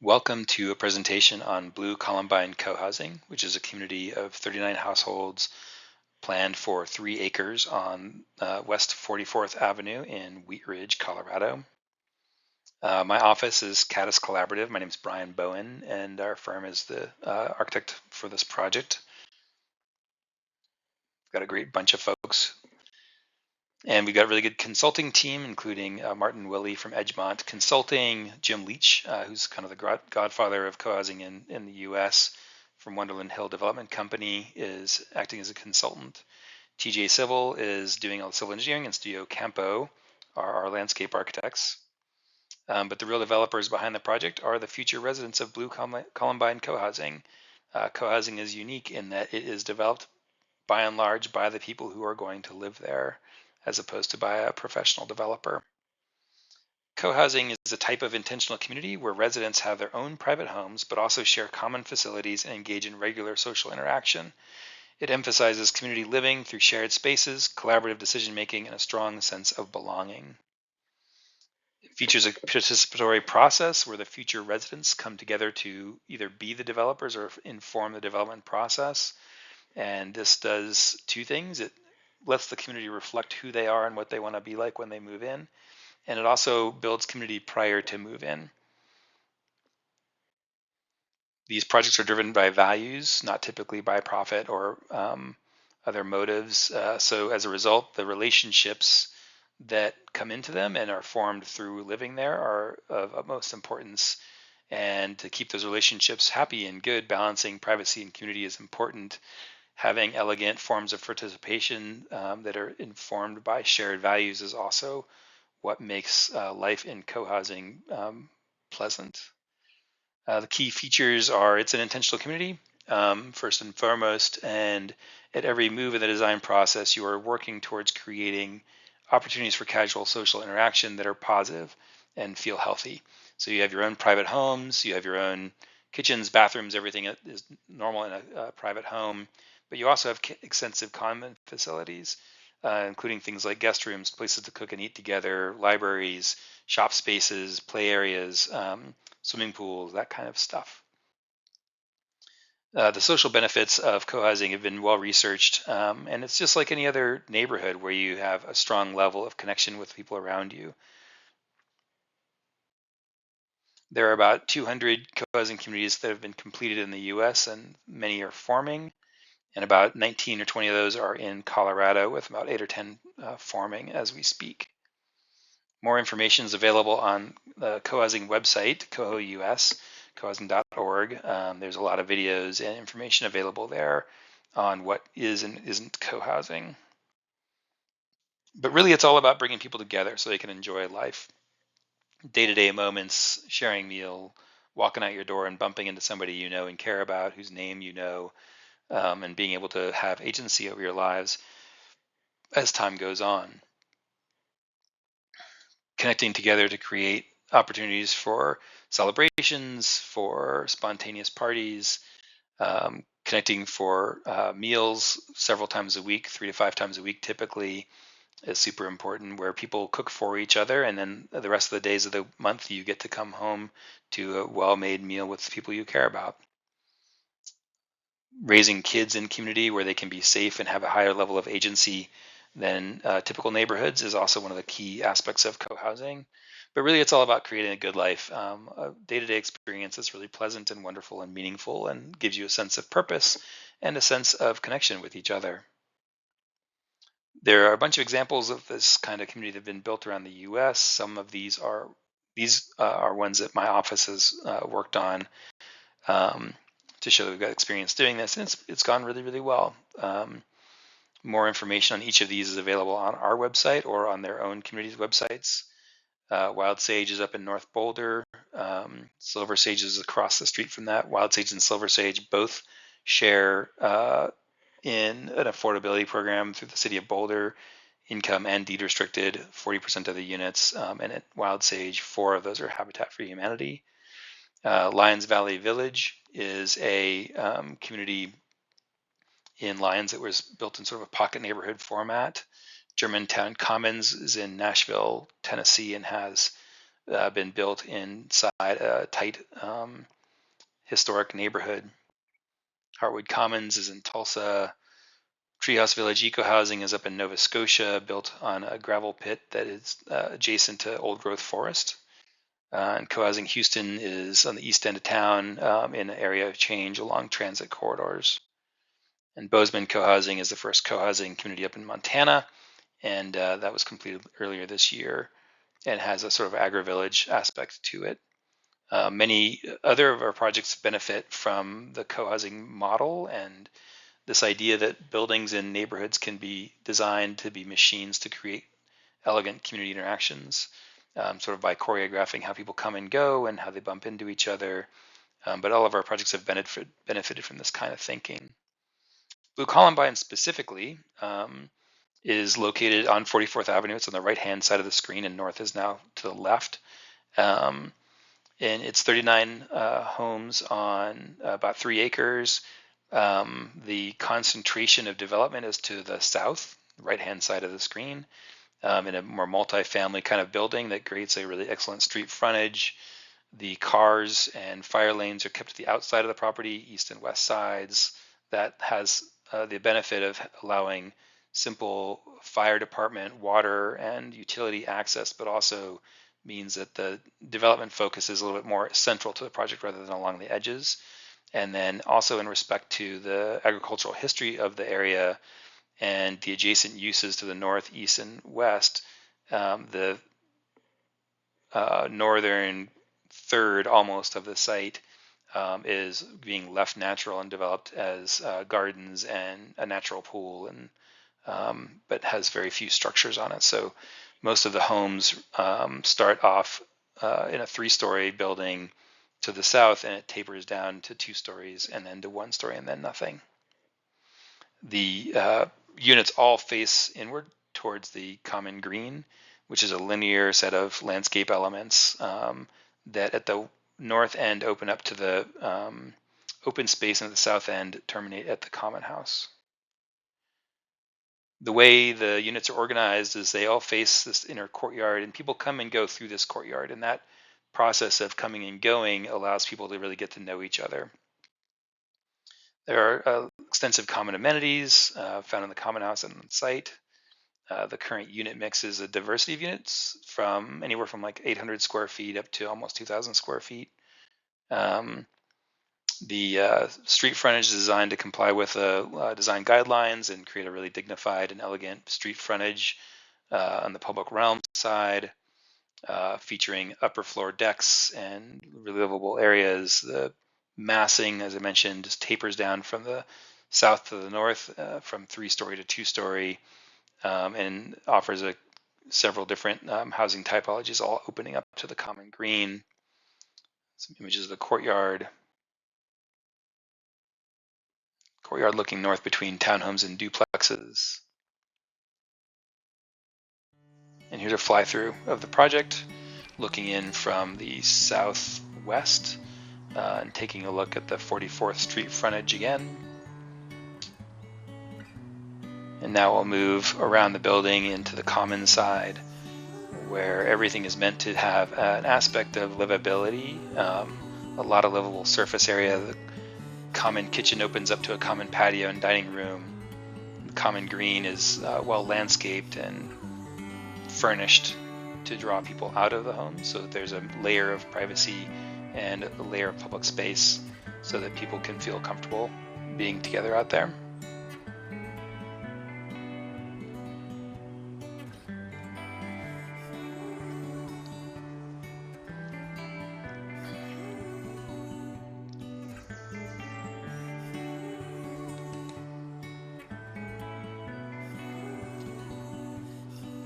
Welcome to a presentation on Blue Columbine Co-housing, which is a community of 39 households planned for 3 acres on West 44th Avenue in Wheat Ridge, Colorado. My office is Caddis Collaborative. My name is Brian Bowen, and our firm is the architect for this project. We've got a great bunch of folks. And we've got a really good consulting team, including Martin Willey from Edgemont Consulting, Jim Leach, who's kind of the godfather of co-housing in the US from Wonderland Hill Development Company, is acting as a consultant. TJ Civil is doing all the civil engineering, and Studio Campo are our landscape architects. But the real developers behind the project are the future residents of Blue Columbine Co-housing. Co-housing is unique in that it is developed by and large by the people who are going to live there, as opposed to by a professional developer. Co-housing is a type of intentional community where residents have their own private homes, but also share common facilities and engage in regular social interaction. It emphasizes community living through shared spaces, collaborative decision-making, and a strong sense of belonging. It features a participatory process where the future residents come together to either be the developers or inform the development process. And this does 2 things. It lets the community reflect who they are and what they want to be like when they move in. And it also builds community prior to move in. These projects are driven by values, not typically by profit or other motives. So as a result, the relationships that come into them and are formed through living there are of utmost importance. And to keep those relationships happy and good, balancing privacy and community is important. Having elegant forms of participation that are informed by shared values is also what makes life in co-housing pleasant. The key features are it's an intentional community, first and foremost, and at every move in the design process, you are working towards creating opportunities for casual social interaction that are positive and feel healthy. So you have your own private homes, you have your own kitchens, bathrooms, everything that is normal in a private home. But you also have extensive common facilities, including things like guest rooms, places to cook and eat together, libraries, shop spaces, play areas, swimming pools, that kind of stuff. The social benefits of co-housing have been well researched, and it's just like any other neighborhood where you have a strong level of connection with people around you. There are about 200 co-housing communities that have been completed in the US, and many are forming. And about 19 or 20 of those are in Colorado, with about 8 or 10 forming as we speak. More information is available on the co-housing website, CohoUS, cohousing.org. There's a lot of videos and information available there on what is and isn't co-housing. But really, it's all about bringing people together so they can enjoy life. Day-to-day moments, sharing meal, walking out your door and bumping into somebody you know and care about, whose name you know, and being able to have agency over your lives as time goes on. Connecting together to create opportunities for celebrations, for spontaneous parties, connecting for meals several times a week, 3 to 5 times a week typically, is super important, where people cook for each other, and then the rest of the days of the month you get to come home to a well-made meal with people you care about. Raising kids in community where they can be safe and have a higher level of agency than typical neighborhoods is also one of the key aspects of co-housing. But really, it's all about creating a good life, a day-to-day experience that's really pleasant and wonderful and meaningful and gives you a sense of purpose and a sense of connection with each other. There are a bunch of examples of this kind of community that have been built around the US. Some of these are ones that my office has worked on to show that we've got experience doing this, and it's gone really, really well. More information on each of these is available on our website or on their own communities' websites. Wild Sage is up in North Boulder. Silver Sage is across the street from that. Wild Sage and Silver Sage both share in an affordability program through the city of Boulder, income and deed restricted, 40% of the units, and at Wild Sage, 4 of those are Habitat for Humanity. Lions Valley Village is a community in Lyons that was built in sort of a pocket neighborhood format. Germantown Commons is in Nashville, Tennessee, and has been built inside a tight historic neighborhood. Heartwood Commons is in Tulsa. Treehouse Village Eco Housing is up in Nova Scotia, built on a gravel pit that is adjacent to old growth forest. And Co-Housing Houston is on the east end of town in an area of change along transit corridors. And Bozeman Co-Housing is the first co-housing community up in Montana, and that was completed earlier this year and has a sort of agri-village aspect to it. Many other of our projects benefit from the co-housing model and this idea that buildings and neighborhoods can be designed to be machines to create elegant community interactions, sort of by choreographing how people come and go and how they bump into each other. But all of our projects have benefited from this kind of thinking. Blue Columbine specifically is located on 44th Avenue. It's on the right-hand side of the screen, and north is now to the left. And it's 39 homes on about 3 acres. The concentration of development is to the south, right-hand side of the screen, in a more multi-family kind of building that creates a really excellent street frontage. The cars and fire lanes are kept to the outside of the property, east and west sides. That has the benefit of allowing simple fire department, water, and utility access, but also means that the development focus is a little bit more central to the project rather than along the edges. And then also in respect to the agricultural history of the area and the adjacent uses to the north, east, and west, the northern third almost of the site is being left natural and developed as gardens and a natural pool, and but has very few structures on it. So most of the homes start off in a 3-story building to the south, and it tapers down to 2 stories and then to 1 story and then nothing. The units all face inward towards the common green, which is a linear set of landscape elements that at the north end open up to the open space, and at the south end terminate at the common house. The way the units are organized is they all face this inner courtyard, and people come and go through this courtyard, and that process of coming and going allows people to really get to know each other. There are extensive common amenities found in the common house and on site. The current unit mix is a diversity of units from anywhere from like 800 square feet up to almost 2,000 square feet. The street frontage is designed to comply with design guidelines and create a really dignified and elegant street frontage on the public realm side, featuring upper floor decks and really livable areas. The massing, as I mentioned, just tapers down from the south to the north from 3-story to 2-story, and offers several different housing typologies, all opening up to the common green. Some images of the courtyard. Courtyard looking north between townhomes and duplexes. And here's a fly-through of the project, looking in from the southwest and taking a look at the 44th Street frontage again. And now we'll move around the building into the common side, where everything is meant to have an aspect of livability, a lot of livable surface area. The common kitchen opens up to a common patio and dining room. The common green is well landscaped and furnished to draw people out of the home, so that there's a layer of privacy and a layer of public space so that people can feel comfortable being together out there.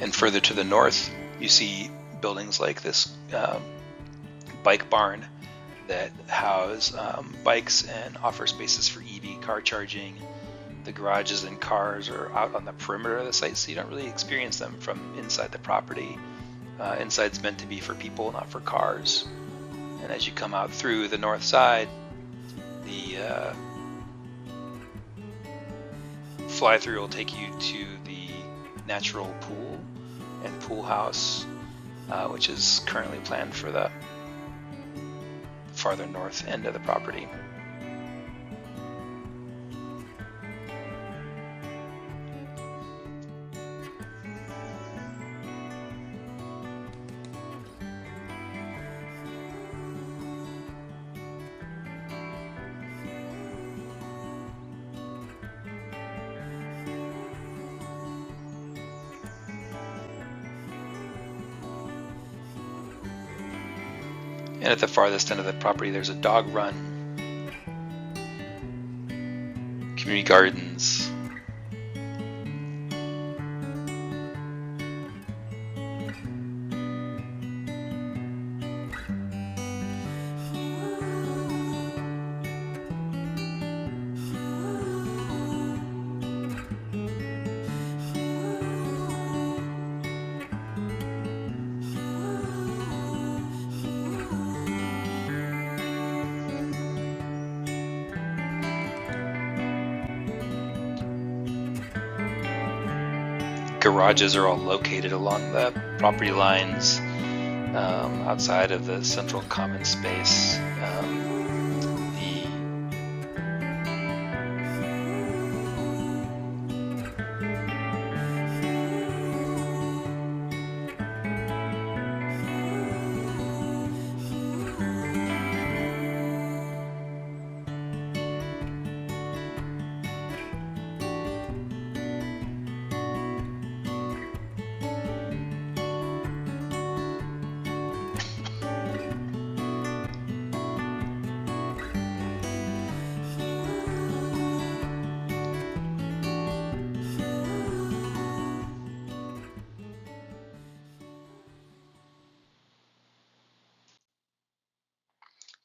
And further to the north, you see buildings like this bike barn that house bikes and offer spaces for EV car charging. The garages and cars are out on the perimeter of the site, so you don't really experience them from inside the property. Inside's meant to be for people, not for cars. And as you come out through the north side, the fly-through will take you to the natural pool and pool house. which is currently planned for the farther north end of the property. And at the farthest end of the property, there's a dog run, community gardens, garages are all located along the property lines outside of the central common space.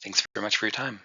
Thanks very much for your time.